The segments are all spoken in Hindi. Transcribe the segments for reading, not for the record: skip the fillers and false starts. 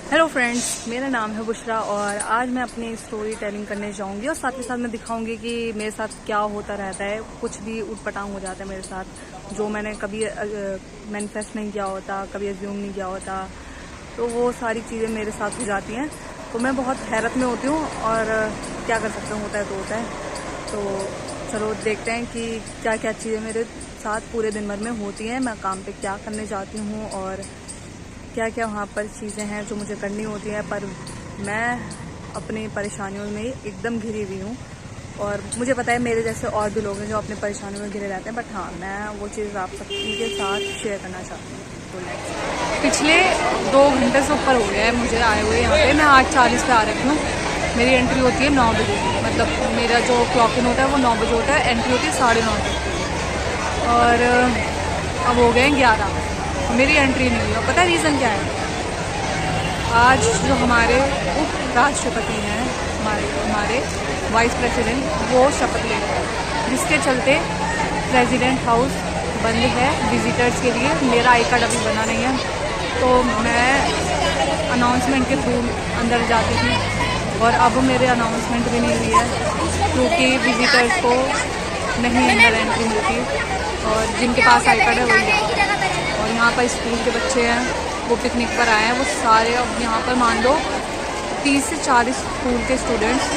हेलो फ्रेंड्स, मेरा नाम है बुशरा और आज मैं अपनी स्टोरी टेलिंग करने जाऊंगी और साथ ही साथ मैं दिखाऊंगी कि मेरे साथ क्या होता रहता है। कुछ भी उटपटांग हो जाता है मेरे साथ जो मैंने कभी मैनिफेस्ट नहीं किया होता, कभी अज्यूम नहीं किया होता, तो वो सारी चीज़ें मेरे साथ हो जाती हैं। तो मैं बहुत हैरत में होती हूँ और क्या कर सकते हैं, होता है तो होता है। तो चलो देखते हैं कि क्या क्या चीज़ें मेरे साथ पूरे दिन भर में होती हैं, मैं काम पे क्या करने जाती हूँ और क्या क्या वहाँ पर चीज़ें हैं जो मुझे करनी होती हैं। पर मैं अपनी परेशानियों में एकदम घिरी हुई हूँ और मुझे पता है मेरे जैसे और भी लोग हैं जो अपनी परेशानियों में घिरे रहते हैं, बट हाँ, मैं वो चीज़ आप सबके साथ शेयर करना चाहती हूँ। तो पिछले 2 घंटे से ऊपर हो गया है मुझे आए हुए यहाँ पे। मैं 8:40 पे आ रखी हूँ। मेरी एंट्री होती है 9 बजे, मतलब मेरा जो क्लॉक इन होता है वो 9 बजे होता है, एंट्री होती है 9:30 बजे और अब हो गए 11, मेरी एंट्री नहीं हुई। पता है रीज़न क्या है? आज जो हमारे उप राष्ट्रपति हैं, हमारे वाइस प्रेसिडेंट, वो शपथ ले रहे हैं, जिसके चलते प्रेसिडेंट हाउस बंद है विजिटर्स के लिए। मेरा आई कार्ड अभी बना नहीं है, तो मैं अनाउंसमेंट के थ्रू अंदर जाती थी और अब मेरे अनाउंसमेंट भी नहीं हुई है क्योंकि विजिटर्स को नहीं अंदर एंट्री मिलती और जिनके पास आई कार्ड है वही। और यहाँ पर स्कूल के बच्चे हैं, वो पिकनिक पर आए हैं, वो सारे अब यहाँ पर मान लो 30 से 40 स्कूल के स्टूडेंट्स,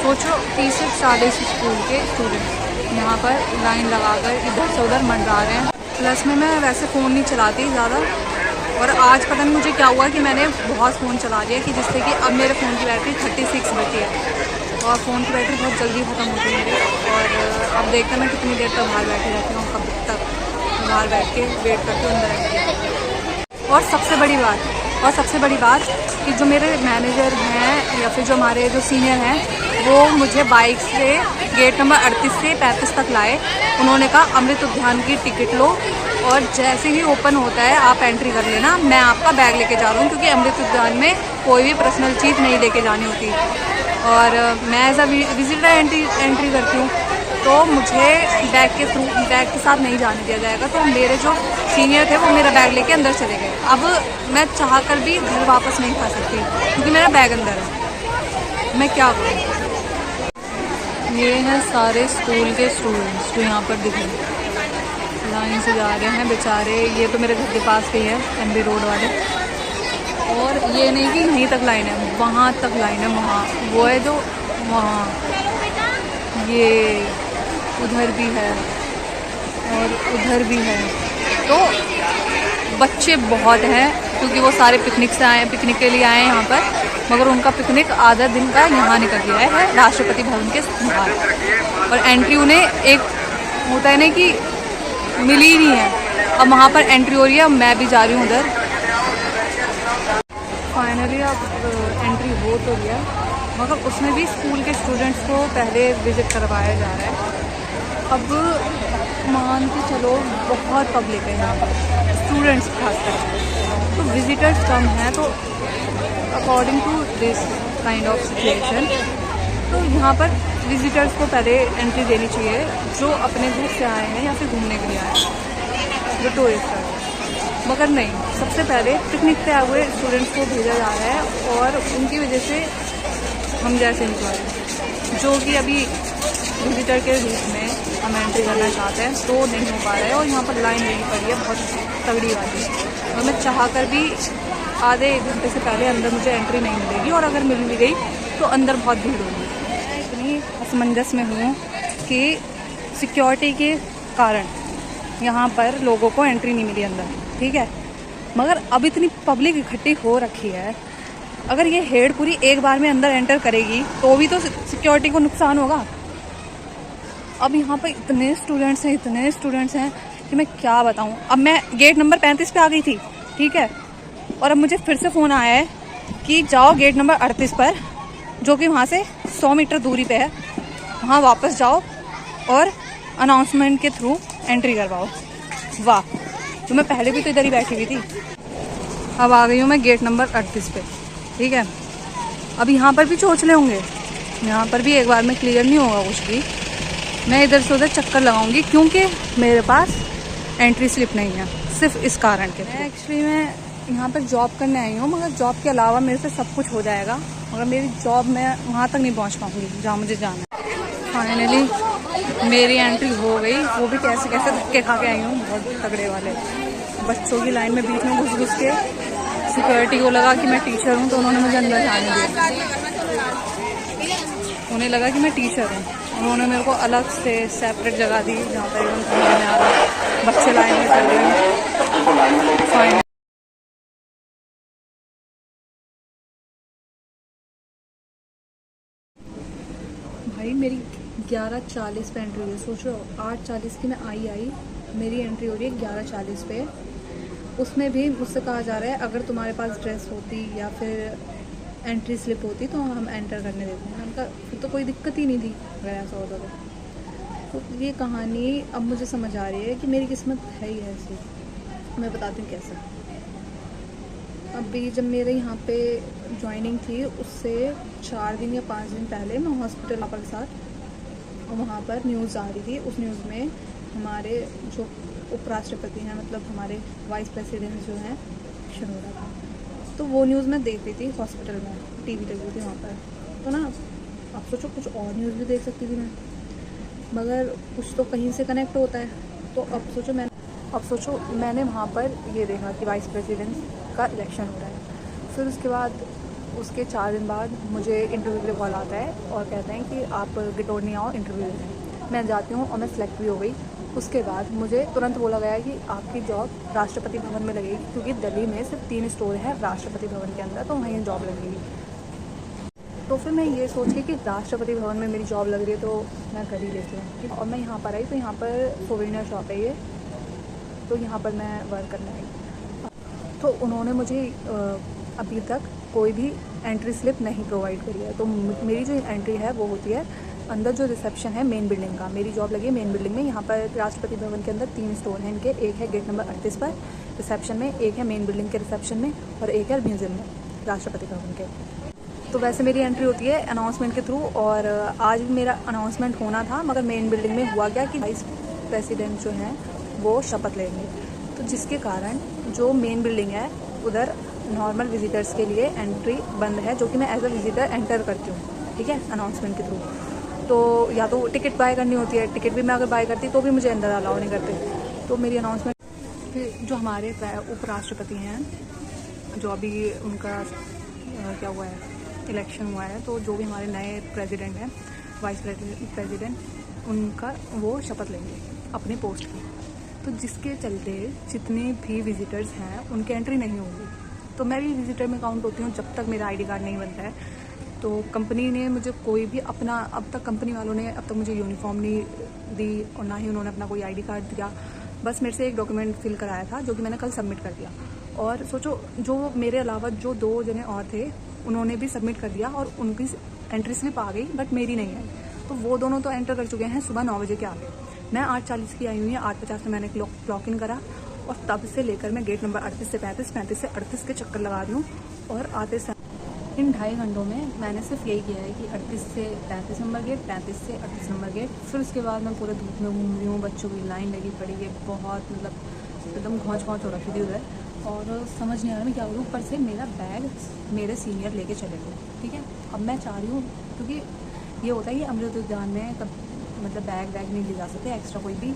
सोचो 30 से 40 स्कूल के स्टूडेंट्स यहाँ पर लाइन लगाकर इधर से उधर मंडरा रहे हैं। प्लस में मैं वैसे फ़ोन नहीं चलाती ज़्यादा और आज पता नहीं मुझे क्या हुआ कि मैंने बहुत फ़ोन चला लिया कि जिससे कि अब मेरे फ़ोन की बैटरी 36 बची है और फ़ोन की बैटरी बहुत जल्दी ख़त्म होती है मेरी। और अब देखते हैं मैं कितनी देर तक बाहर बैठी रहती हूँ, कब तक बाहर बैठ के वेट करके अंदर आएंगे। और सबसे बड़ी बात कि जो मेरे मैनेजर हैं या फिर जो हमारे जो सीनियर हैं, वो मुझे बाइक से गेट नंबर 38 से 35 तक लाए। उन्होंने कहा अमृत उद्यान की टिकट लो और जैसे ही ओपन होता है आप एंट्री कर लेना, मैं आपका बैग लेके जा रहा हूँ क्योंकि अमृत उद्यान में कोई भी पर्सनल चीज़ नहीं लेके जानी होती। और मैं एज अ विजिटर एंट्री करती हूँ तो मुझे बैग के साथ नहीं जाने दिया जाएगा। तो मेरे जो सीनियर थे वो मेरा बैग लेके अंदर चले गए। अब मैं चाह कर भी घर वापस नहीं खा सकती क्योंकि मेरा बैग अंदर है, मैं क्या करूँ। ये हैं सारे स्कूल के स्टूडेंट्स जो यहाँ पर दिखे लाइन से जा रहे हैं बेचारे। ये तो मेरे घर के पास के हैं, MB रोड वाले। और ये नहीं कि यहीं तक लाइन है, वहाँ तक लाइन है, वहाँ वो है जो वहाँ, ये उधर भी है और उधर भी है। तो बच्चे बहुत हैं क्योंकि वो सारे पिकनिक के लिए आए हैं यहाँ पर, मगर उनका पिकनिक आधा दिन का यहाँ निकल गया है राष्ट्रपति भवन के बाहर। और एंट्री उन्हें एक होता है ना कि मिली ही नहीं है। अब वहाँ पर एंट्री हो रही है, मैं भी जा रही हूँ उधर। फाइनली अब एंट्री हो तो गया, मगर उसमें भी स्कूल के स्टूडेंट्स को पहले विज़िट करवाया जा रहा है। अब मान के चलो बहुत पब्लिक है यहाँ पर, स्टूडेंट्स खासकर, तो विजिटर्स कम हैं। तो according to this kind of situation तो यहाँ पर विजिटर्स को पहले एंट्री देनी चाहिए जो अपने घर से आए हैं या फिर घूमने के लिए आए हैं, जो टूरिस्ट हैं। मगर नहीं, सबसे पहले पिकनिक पे आए हुए स्टूडेंट्स को भेजा जा रहा है और उनकी वजह से हम जैसे एम्प्लॉय जो कि अभी विजिटर के रूप में हम एंट्री करना चाहते हैं तो नहीं हो पा रहा है। और यहाँ पर लाइन लगी पड़ी है बहुत तगड़ी वाली, और मैं चाह कर भी आधे 1 घंटे से पहले अंदर मुझे एंट्री नहीं मिलेगी और अगर मिल भी गई तो अंदर बहुत भीड़ होगी। मैं इतनी असमंजस में हूँ कि सिक्योरिटी के कारण यहाँ पर लोगों को एंट्री नहीं मिली अंदर, ठीक है, मगर अब इतनी पब्लिक इकट्ठी हो रखी है, अगर ये हेड पूरी एक बार में अंदर एंटर करेगी तो भी तो सिक्योरिटी को नुकसान होगा। अब यहाँ पर इतने स्टूडेंट्स हैं कि मैं क्या बताऊँ। अब मैं गेट नंबर 35 पे आ गई थी, ठीक है, और अब मुझे फिर से फ़ोन आया है कि जाओ गेट नंबर 38 पर, जो कि वहाँ से 100 मीटर दूरी पे है, वहाँ वापस जाओ और अनाउंसमेंट के थ्रू एंट्री करवाओ। वाह, तो मैं पहले भी तो इधर ही बैठी हुई थी। अब आ गई हूँ मैं गेट नंबर 38 पे, ठीक है। अब यहाँ पर भी चोचले होंगे, यहाँ पर भी एक बार में क्लियर नहीं होगा कुछ भी। मैं इधर से उधर चक्कर लगाऊंगी क्योंकि मेरे पास एंट्री स्लिप नहीं है, सिर्फ इस कारण के। एक्चुअली मैं यहाँ पर जॉब करने आई हूँ, मगर जॉब के अलावा मेरे से सब कुछ हो जाएगा, मगर मेरी जॉब मैं वहाँ तक नहीं पहुँच पाऊँगी जहाँ मुझे जाना है। फाइनली मेरी एंट्री हो गई, वो भी कैसे कैसे धक्के खा के आई हूँ, बहुत तगड़े वाले। बच्चों की लाइन में बीच में घुस घुस के सिक्योरिटी को लगा कि मैं टीचर हूँ, तो उन्होंने मुझे अंदर जाने दिया। उन्हें लगा कि मैं टीचर हूँ, उन्होंने मेरे को अलग से सेपरेट जगह दी जहाँ पर एकदम समझ में आ रहा, बच्चे लाइन में चल रहे हैं। फाइन भाई मेरी 11:40 पे एंट्री हुई है, सोचो 8:40 की मैं आई, मेरी एंट्री हो रही है 11:40 पे। उसमें भी मुझसे कहा जा रहा है अगर तुम्हारे पास ड्रेस होती या फिर एंट्री स्लिप होती तो हम एंटर करने देते हैं। उनका फिर तो कोई दिक्कत ही नहीं थी अगर ऐसा होता तो ये कहानी अब मुझे समझ आ रही है कि मेरी किस्मत है ही ऐसी। मैं बताती हूँ कैसे। अभी जब मेरे यहाँ पे ज्वाइनिंग थी उससे 4 दिन या 5 दिन पहले मैं हॉस्पिटल के साथ, वहाँ पर न्यूज़ आ रही थी। उस न्यूज़ में हमारे जो उपराष्ट्रपति हैं, मतलब हमारे वाइस प्रेसिडेंट जो हैं, इलेक्शन हो रहा था। तो वो न्यूज़ मैं देख रही थी हॉस्पिटल में, टीवी लगी थी वहाँ पर। तो ना आप सोचो कुछ और न्यूज़ भी देख सकती थी मैं, मगर कुछ तो कहीं से कनेक्ट होता है। तो अब सोचो मैंने वहाँ पर ये देखा कि वाइस प्रेसिडेंट का इलेक्शन हो रहा है। फिर उसके बाद उसके 4 दिन बाद मुझे इंटरव्यू के लिए कॉल आता है और कहते हैं कि आप गिटोरनी आओ इंटरव्यू दें। मैं जाती हूँ और मैं सेलेक्ट भी हो गई। उसके बाद मुझे तुरंत बोला गया कि आपकी जॉब राष्ट्रपति भवन में लगेगी, क्योंकि दिल्ली में सिर्फ 3 स्टोर है राष्ट्रपति भवन के अंदर, तो वहीं जॉब लगेगी। तो फिर मैं ये सोच के कि राष्ट्रपति भवन में मेरी जॉब लग रही है तो मैं कर ही लेती हूँ। और मैं यहाँ पर आई तो यहाँ पर सोवेनियर शॉप है ये, तो यहाँ पर मैं वर्क करने आई। तो उन्होंने मुझे अभी तक कोई भी एंट्री स्लिप नहीं प्रोवाइड करी है। तो मेरी जो एंट्री है वो होती है अंदर जो रिसेप्शन है मेन बिल्डिंग का। मेरी जॉब लगी है मेन बिल्डिंग में। यहाँ पर राष्ट्रपति भवन के अंदर 3 स्टोर हैं इनके, एक है गेट नंबर 38 पर रिसेप्शन में, एक है मेन बिल्डिंग के रिसेप्शन में, और एक है म्यूज़ियम में राष्ट्रपति भवन के। तो वैसे मेरी एंट्री होती है अनाउंसमेंट के थ्रू, और आज भी मेरा अनाउंसमेंट होना था, मगर मेन बिल्डिंग में हुआ क्या कि वाइस प्रेसिडेंट जो हैं वो शपथ लेंगे, तो जिसके कारण जो मेन बिल्डिंग है उधर नॉर्मल विजिटर्स के लिए एंट्री बंद है, जो कि मैं एज अ विजिटर एंटर करती हूँ, ठीक है, अनाउंसमेंट के थ्रू। तो या तो टिकट बाय करनी होती है, टिकट भी मैं अगर बाय करती तो भी मुझे अंदर अलाउ नहीं करते। तो मेरी अनाउंसमेंट फिर जो हमारे उपराष्ट्रपति हैं, जो अभी उनका क्या हुआ है, इलेक्शन हुआ है, तो जो भी हमारे नए प्रेसिडेंट हैं, वाइस प्रेसिडेंट, उनका वो शपथ लेंगे अपने पोस्ट की। तो जिसके चलते जितने भी विजिटर्स हैं उनकी एंट्री नहीं होगी। तो मैं भी विजिटर में काउंट होती हूँ जब तक मेरा आईडी कार्ड नहीं बनता है। तो कंपनी ने मुझे कोई भी अपना, अब तक कंपनी वालों ने अब तक मुझे यूनिफॉर्म नहीं दी और ना ही उन्होंने अपना कोई आईडी कार्ड दिया। बस मेरे से एक डॉक्यूमेंट फिल कराया था जो कि मैंने कल सबमिट कर दिया। और सोचो जो मेरे अलावा जो 2 जने और थे उन्होंने भी सबमिट कर दिया और उनकी एंट्री स्लिप आ गई, बट मेरी नहीं आई। तो वो दोनों तो एंटर कर चुके हैं सुबह 9 बजे के आगे। मैं 8:40 की आई हुई है, 8:50 में मैंने क्लॉक इन करा, और तब से लेकर मैं गेट नंबर 38 से 35, 35 से 38 के चक्कर लगा रही हूँ। और आते समय इन 2.5 घंटों में मैंने सिर्फ यही किया है कि 38 से 35 नंबर गेट, 35 से 38 नंबर गेट। फिर उसके बाद मैं पूरे धूप में घूम रही हूँ, बच्चों की लाइन लगी पड़ी है, बहुत मतलब एकदम घौंच हो रखी थी उधर, और समझ नहीं आ रहा मैं क्या करूँ। ऊपर से मेरा बैग मेरे सीनियर लेके चले गए, ठीक है। अब मैं चाह रही हूँ, क्योंकि ये होता है कि अमृत उद्यान में मतलब बैग नहीं ले जा सकते, एक्स्ट्रा कोई भी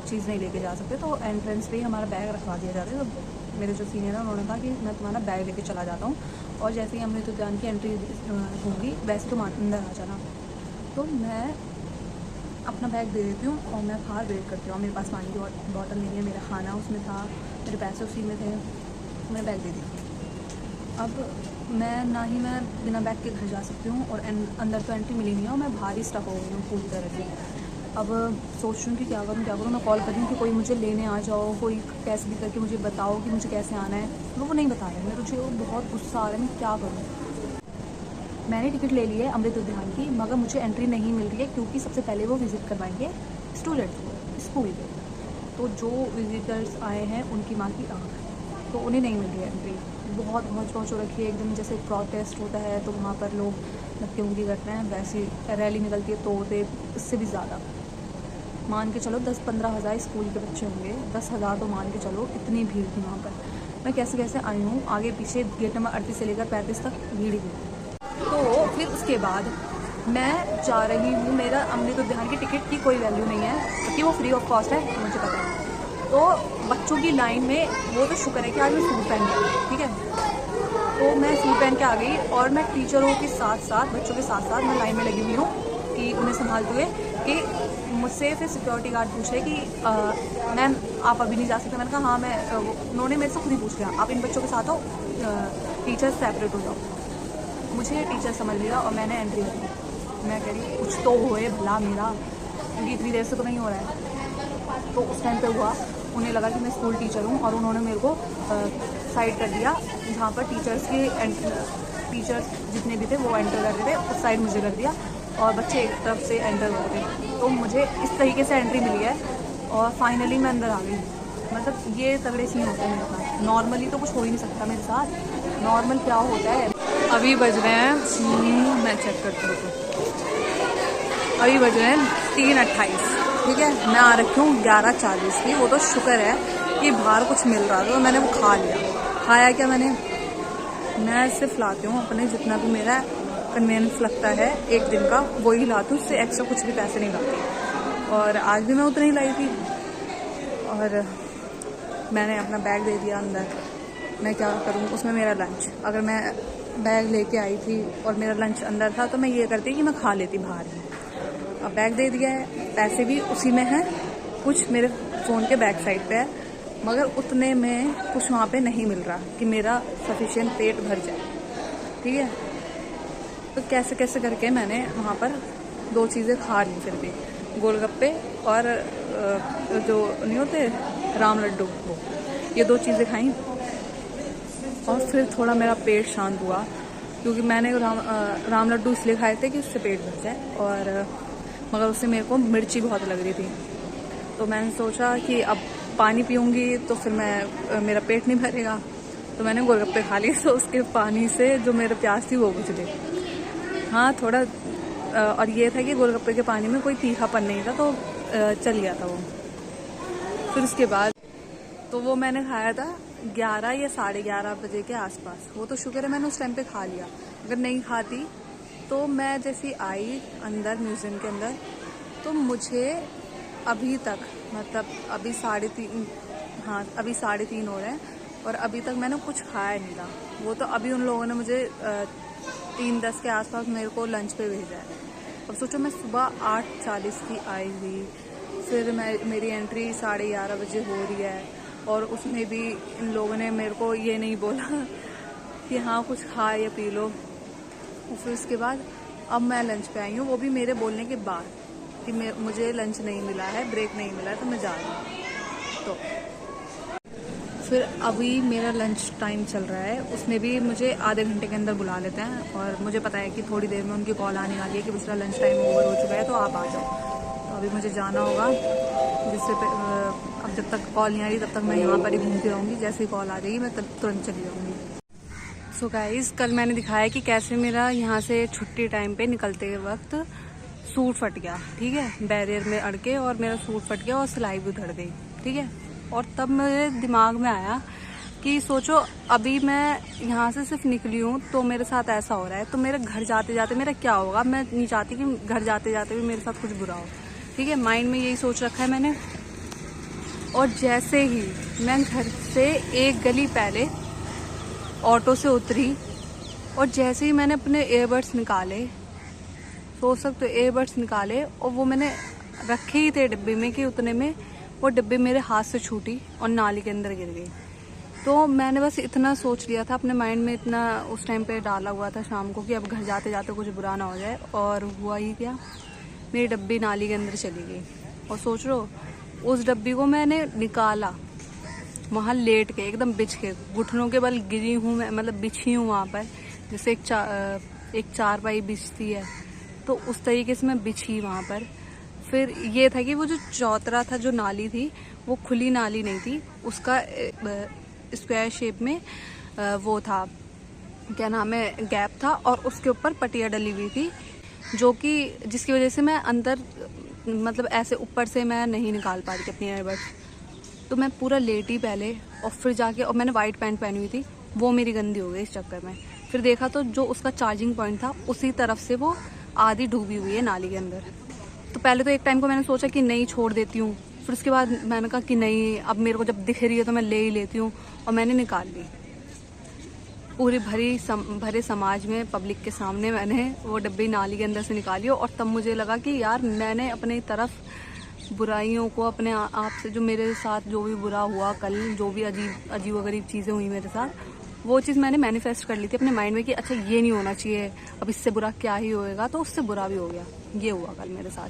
चीज़ नहीं लेके जा सकते, तो एंट्रेंस पे ही हमारा बैग रखवा दिया जाता है। तो मेरे जो सीनियर हैं उन्होंने कहा कि मैं तुम्हारा बैग लेके चला जाता हूँ, और जैसे ही अमृत उद्यान की एंट्री होगी वैसे तुम अंदर आ जाना। तो मैं अपना बैग दे देती हूँ और मैं बाहर वेट करती हूँ। मेरे पास पानी की बॉटल नहीं है, मेरा खाना उसमें था, मेरे पैसे उसी में थे, मैंने बैग दे दिया। अब मैं ना ही मैं बिना बैग के घर जा सकती हूँ, और अंदर तो एंट्री मिली नहीं है, और मैं बाहर ही स्टक हो गई हूँ पूरी तरह से। अब सोच रही हूँ कि क्या करूँ। मैं कॉल कर रही हूँ कि कोई मुझे लेने आ जाओ, कोई कैसे भी करके मुझे बताओ कि मुझे कैसे आना है, वो नहीं बता रहे। मुझे बहुत गुस्सा आ रहा है, मैं क्या करूँ। मैंने टिकट ले ली है अमृत उद्यान की, मगर मुझे एंट्री नहीं मिल रही है, क्योंकि सबसे पहले वो विज़िट करवाएंगे स्टूडेंट्स को स्कूल के। तो जो विजिटर्स आए हैं उनकी माँ की आँख, तो उन्हें नहीं मिल रही है एंट्री। बहुत पहुँच हो रखी है एकदम, जैसे प्रोटेस्ट होता है तो वहाँ पर लोग धक्के मुक्की करते हैं, वैसी रैली निकलती है तोड़ते, इससे भी ज़्यादा मान के चलो 10-15 हज़ार स्कूल के बच्चे होंगे, 10,000 तो मान के चलो, इतनी भीड़ थी वहाँ पर। मैं कैसे कैसे आई हूँ, आगे पीछे गेट नंबर 38 से लेकर 35 तक भीड़ ही। तो फिर उसके बाद मैं जा रही हूँ, मेरा अमृत उद्यान की टिकट की कोई वैल्यू नहीं है क्योंकि वो फ्री ऑफ कॉस्ट है, मुझे पता है। तो बच्चों की लाइन में वो तो शुक्र है कि आज मैं सूट पहन के आई, ठीक है। तो मैं सूट पहन के आ गई और मैं टीचरों के साथ साथ, बच्चों के साथ साथ मैं लाइन में लगी हुई हूँ कि उन्हें संभालते हुए कि मुझसे फिर सिक्योरिटी गार्ड पूछे कि मैम आप अभी नहीं जा सकते। मैंने कहा हाँ मैं, उन्होंने मेरे से खुद ही पूछ लिया आप इन बच्चों के साथ हो, टीचर सेपरेट हो जाओ। मुझे टीचर समझ लिया और मैंने एंट्री की। मैं कह रही कुछ तो होए भला मेरा, क्योंकि इतनी देर से तो नहीं हो रहा है। तो उस टाइम पे हुआ, उन्हें लगा कि मैं स्कूल टीचर हूँ और उन्होंने मेरे को साइड कर दिया जहाँ पर टीचर्स जितने भी थे वो एंटर कर रहे थे, उस साइड मुझे कर दिया और बच्चे एक तरफ से एंटर कर रहे थे। तो मुझे इस तरीके से एंट्री मिली है और फाइनली मैं अंदर आ गई। मतलब ये तगड़े सीन होते हैं मेरे साथ, नॉर्मली तो कुछ हो ही नहीं सकता मेरे साथ। नॉर्मल क्या होता है, अभी बज रहे हैं, मैं चेक करती हूँ, अभी बज रहे हैं 3:28, ठीक है। मैं आ रखी हूँ 11:40 की। वो तो शुक्र है कि बाहर कुछ मिल रहा था तो मैंने वो खा लिया। खाया क्या मैंने, मैं सिर्फ लाती हूँ अपने जितना भी मेरा कन्वीनियंस लगता है एक दिन का, वही लाती हूँ, उससे एक्स्ट्रा कुछ भी पैसे नहीं लाती। और आज भी मैं उतना ही लाई थी और मैंने अपना बैग दे दिया अंदर। मैं क्या करूँ, उसमें मेरा लंच, अगर मैं बैग लेके आई थी और मेरा लंच अंदर था तो मैं ये करती कि मैं खा लेती बाहर ही। अब बैग दे दिया है, पैसे भी उसी में हैं, कुछ मेरे फ़ोन के बैक साइड पे है, मगर उतने में कुछ वहाँ पे नहीं मिल रहा कि मेरा सफिशिएंट पेट भर जाए, ठीक है। तो कैसे कैसे करके मैंने वहाँ पर 2 चीज़ें खा ली, फिर भी गोलगप्पे और जो नहीं होते राम लड्डू, वो ये 2 चीज़ें खाई और फिर थोड़ा मेरा पेट शांत हुआ, क्योंकि मैंने राम लड्डू इसलिए खाए थे कि उससे पेट भर जाए, और मगर उससे मेरे को मिर्ची बहुत लग रही थी। तो मैंने सोचा कि अब पानी पीऊँगी तो फिर मेरा पेट नहीं भरेगा, तो मैंने गोलगप्पे खा लिए। तो उसके पानी से जो मेरे प्यास थी वो बुझ गई। हाँ थोड़ा, और ये था कि गोलगप्पे के पानी में कोई तीखापन नहीं था तो चल गया था वो। फिर उसके बाद तो वो मैंने खाया था 11 या 11:30 बजे के आसपास। वो तो शुक्र है मैंने उस टाइम पे खा लिया, अगर नहीं खाती तो मैं जैसी आई अंदर म्यूज़ियम के अंदर, तो मुझे अभी तक, मतलब अभी 3:30, हाँ अभी 3:30 हो रहे हैं और अभी तक मैंने कुछ खाया नहीं था। वो तो अभी उन लोगों ने मुझे 3:10 के आसपास मेरे को लंच पे भेजा है। अब सोचो मैं सुबह 8:40 की आई हुई, फिर मेरी एंट्री 11:30 बजे हो रही है और उसमें भी इन लोगों ने मेरे को ये नहीं बोला कि हाँ कुछ खा या पी लो। और फिर उसके बाद अब मैं लंच पे आई हूँ, वो भी मेरे बोलने के बाद कि मुझे लंच नहीं मिला है, ब्रेक नहीं मिला है, तो मैं जा रही हूँ। तो फिर अभी मेरा लंच टाइम चल रहा है, उसमें भी मुझे आधे घंटे के अंदर बुला लेते हैं और मुझे पता है कि थोड़ी देर में उनकी कॉल आने वाली है कि दूसरा लंच टाइम ओवर हो चुका है तो आप आ जाओ। तो अभी मुझे जाना होगा, जिससे अब जब तक कॉल नहीं आ रही तब तक मैं यहाँ पर ही घूमती रहूँगी, जैसे ही कॉल आ जाएगी मैं तब तुरंत चली जाऊँगी। सो गाइस, कल मैंने दिखाया कि कैसे मेरा यहाँ से छुट्टी टाइम पे निकलते वक्त सूट फट गया, ठीक है, बैरियर में अड़ के, और मेरा सूट फट गया और सिलाई भी उधड़ गई, ठीक है। और तब मेरे दिमाग में आया कि सोचो अभी मैं यहाँ से सिर्फ निकली हूँ तो मेरे साथ ऐसा हो रहा है, तो मेरे घर जाते जाते मेरा क्या होगा। मैं नहीं चाहती कि घर जाते जाते भी मेरे साथ कुछ बुरा हो, ठीक है। माइंड में यही सोच रखा है मैंने। और जैसे ही मैं घर से एक गली पहले ऑटो से उतरी और जैसे ही मैंने अपने ईयरबड्स निकाले, सोच सकते हो ईयरबड्स निकाले, और वो मैंने रखे ही थे डिब्बे में कि उतने में वो डिब्बे मेरे हाथ से छूटी और नाली के अंदर गिर गई। तो मैंने बस इतना सोच लिया था अपने माइंड में, इतना उस टाइम पे डाला हुआ था शाम को कि अब घर जाते जाते कुछ बुरा ना हो जाए, और हुआ ही क्या, मेरी डब्बी नाली के अंदर चली गई। और सोच लो उस डब्बी को मैंने निकाला, वहाँ लेट के एकदम बिछ के घुटनों के बल गिरी हूँ मैं, मतलब बिछी हूँ वहाँ पर, जैसे एक चारपाई बिछती है तो उस तरीके से मैं बिछी वहाँ पर। फिर ये था कि वो जो चौतरा था, जो नाली थी वो खुली नाली नहीं थी, उसका स्क्वायर शेप में वो था, क्या नाम है, गैप था, और उसके ऊपर पटिया डली हुई थी, जो कि जिसकी वजह से मैं अंदर, मतलब ऐसे ऊपर से मैं नहीं निकाल पा रही थी अपनी ईयरबड्स। तो मैं पूरा लेटी पहले, और फिर जाके, और मैंने वाइट पैंट पहनी हुई थी, वो मेरी गंदी हो गई इस चक्कर में। फिर देखा तो जो उसका चार्जिंग पॉइंट था उसी तरफ से वो आधी डूबी हुई है नाली के अंदर। तो पहले तो एक टाइम को मैंने सोचा कि नहीं, छोड़ देती हूँ। फिर उसके बाद मैंने कहा कि नहीं, अब मेरे को जब दिख रही है तो मैं ले ही लेती हूँ, और मैंने निकाल ली। पूरी भरे समाज में, पब्लिक के सामने मैंने वो डब्बी नाली के अंदर से निकाली। और तब मुझे लगा कि यार मैंने अपनी तरफ बुराइयों को, अपने आप से जो मेरे साथ जो भी बुरा हुआ कल, जो भी अजीब गरीब चीज़ें हुई मेरे साथ, वो चीज़ मैंने मैनिफेस्ट कर ली थी अपने माइंड में कि अच्छा ये नहीं होना चाहिए, अब इससे बुरा क्या ही होएगा, तो उससे बुरा भी हो गया। ये हुआ कल मेरे साथ।